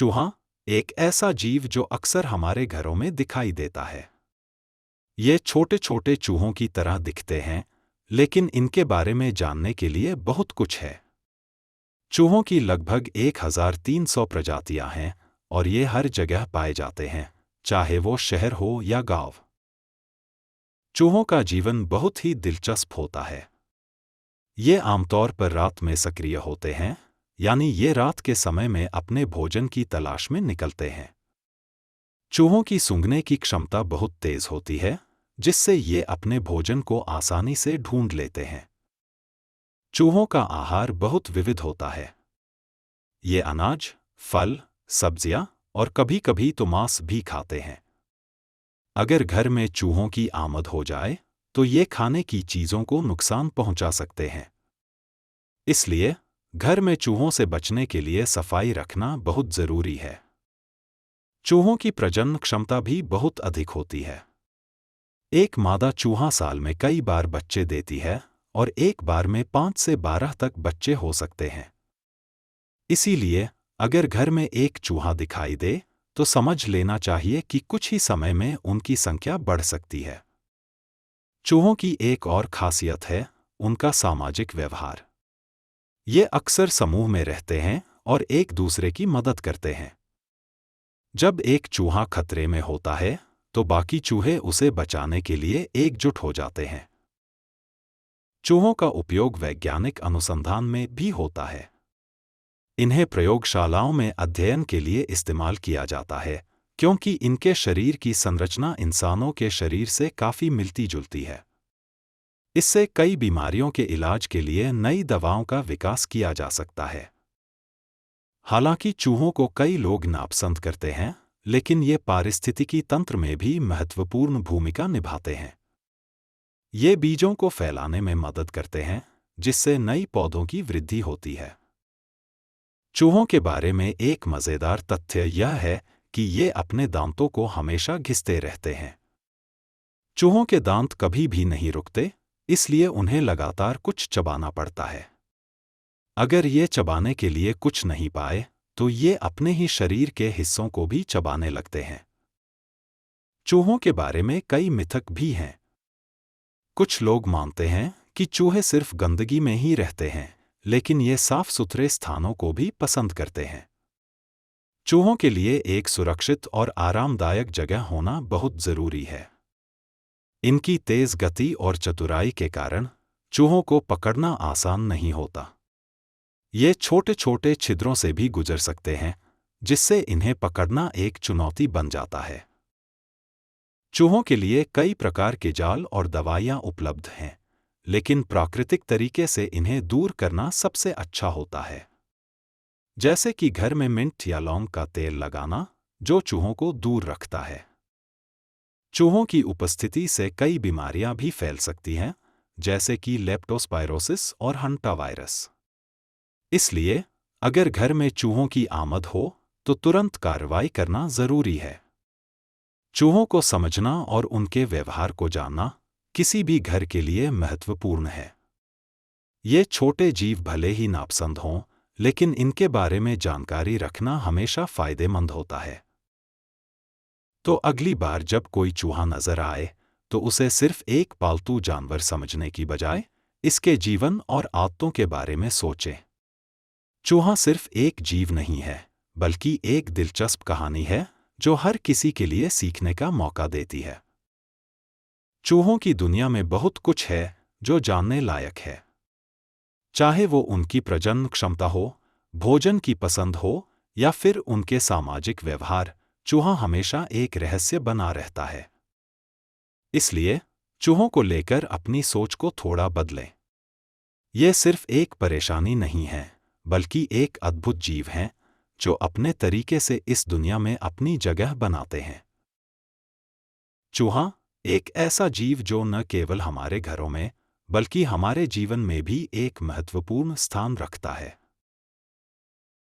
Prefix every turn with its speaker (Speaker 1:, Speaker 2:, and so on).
Speaker 1: चूहा एक ऐसा जीव जो अक्सर हमारे घरों में दिखाई देता है। ये छोटे छोटे चूहों की तरह दिखते हैं, लेकिन इनके बारे में जानने के लिए बहुत कुछ है। चूहों की लगभग 1300 प्रजातियां हैं और ये हर जगह पाए जाते हैं, चाहे वो शहर हो या गांव। चूहों का जीवन बहुत ही दिलचस्प होता है। ये आमतौर पर रात में सक्रिय होते हैं, यानी ये रात के समय में अपने भोजन की तलाश में निकलते हैं। चूहों की सूंघने की क्षमता बहुत तेज होती है, जिससे ये अपने भोजन को आसानी से ढूंढ लेते हैं। चूहों का आहार बहुत विविध होता है। ये अनाज, फल, सब्जियां और कभी-कभी तो मांस भी खाते हैं। अगर घर में चूहों की आमद हो जाए, तो ये खाने की चीजों को नुकसान पहुंचा सकते हैं। इसलिए घर में चूहों से बचने के लिए सफाई रखना बहुत जरूरी है। चूहों की प्रजनन क्षमता भी बहुत अधिक होती है। एक मादा चूहा साल में कई बार बच्चे देती है और एक बार में 5 से 12 तक बच्चे हो सकते हैं। इसीलिए अगर घर में एक चूहा दिखाई दे, तो समझ लेना चाहिए कि कुछ ही समय में उनकी संख्या बढ़ सकती है। चूहों की एक और खासियत है उनका सामाजिक व्यवहार। ये अक्सर समूह में रहते हैं और एक दूसरे की मदद करते हैं। जब एक चूहा खतरे में होता है, तो बाकी चूहे उसे बचाने के लिए एकजुट हो जाते हैं। चूहों का उपयोग वैज्ञानिक अनुसंधान में भी होता है। इन्हें प्रयोगशालाओं में अध्ययन के लिए इस्तेमाल किया जाता है, क्योंकि इनके शरीर की संरचना इंसानों के शरीर से काफी मिलती जुलती है। इससे कई बीमारियों के इलाज के लिए नई दवाओं का विकास किया जा सकता है। हालांकि चूहों को कई लोग नापसंद करते हैं, लेकिन ये पारिस्थितिकी तंत्र में भी महत्वपूर्ण भूमिका निभाते हैं। ये बीजों को फैलाने में मदद करते हैं, जिससे नई पौधों की वृद्धि होती है। चूहों के बारे में एक मजेदार तथ्य यह है कि ये अपने दांतों को हमेशा घिसते रहते हैं। चूहों के दांत कभी भी नहीं रुकते, इसलिए उन्हें लगातार कुछ चबाना पड़ता है। अगर ये चबाने के लिए कुछ नहीं पाए, तो ये अपने ही शरीर के हिस्सों को भी चबाने लगते हैं। चूहों के बारे में कई मिथक भी हैं। कुछ लोग मानते हैं कि चूहे सिर्फ गंदगी में ही रहते हैं, लेकिन ये साफ सुथरे स्थानों को भी पसंद करते हैं। चूहों के लिए एक सुरक्षित और आरामदायक जगह होना बहुत जरूरी है। इनकी तेज गति और चतुराई के कारण चूहों को पकड़ना आसान नहीं होता। ये छोटे छोटे छिद्रों से भी गुजर सकते हैं, जिससे इन्हें पकड़ना एक चुनौती बन जाता है। चूहों के लिए कई प्रकार के जाल और दवाइयां उपलब्ध हैं, लेकिन प्राकृतिक तरीके से इन्हें दूर करना सबसे अच्छा होता है। जैसे कि घर में मिंट या लौंग का तेल लगाना, जो चूहों को दूर रखता है। चूहों की उपस्थिति से कई बीमारियां भी फैल सकती हैं, जैसे कि लेप्टोस्पायरोसिस और हंटा वायरस। इसलिए अगर घर में चूहों की आमद हो, तो तुरंत कार्रवाई करना जरूरी है। चूहों को समझना और उनके व्यवहार को जानना किसी भी घर के लिए महत्वपूर्ण है। ये छोटे जीव भले ही नापसंद हों, लेकिन इनके बारे में जानकारी रखना हमेशा फायदेमंद होता है। तो अगली बार जब कोई चूहा नजर आए, तो उसे सिर्फ एक पालतू जानवर समझने की बजाय इसके जीवन और आदतों के बारे में सोचें। चूहा सिर्फ एक जीव नहीं है, बल्कि एक दिलचस्प कहानी है जो हर किसी के लिए सीखने का मौका देती है। चूहों की दुनिया में बहुत कुछ है जो जानने लायक है। चाहे वो उनकी प्रजनन क्षमता हो, भोजन की पसंद हो या फिर उनके सामाजिक व्यवहार, चूहा हमेशा एक रहस्य बना रहता है। इसलिए चूहों को लेकर अपनी सोच को थोड़ा बदलें। ये सिर्फ एक परेशानी नहीं है, बल्कि एक अद्भुत जीव हैं जो अपने तरीके से इस दुनिया में अपनी जगह बनाते हैं। चूहा एक ऐसा जीव जो न केवल हमारे घरों में, बल्कि हमारे जीवन में भी एक महत्वपूर्ण स्थान रखता है।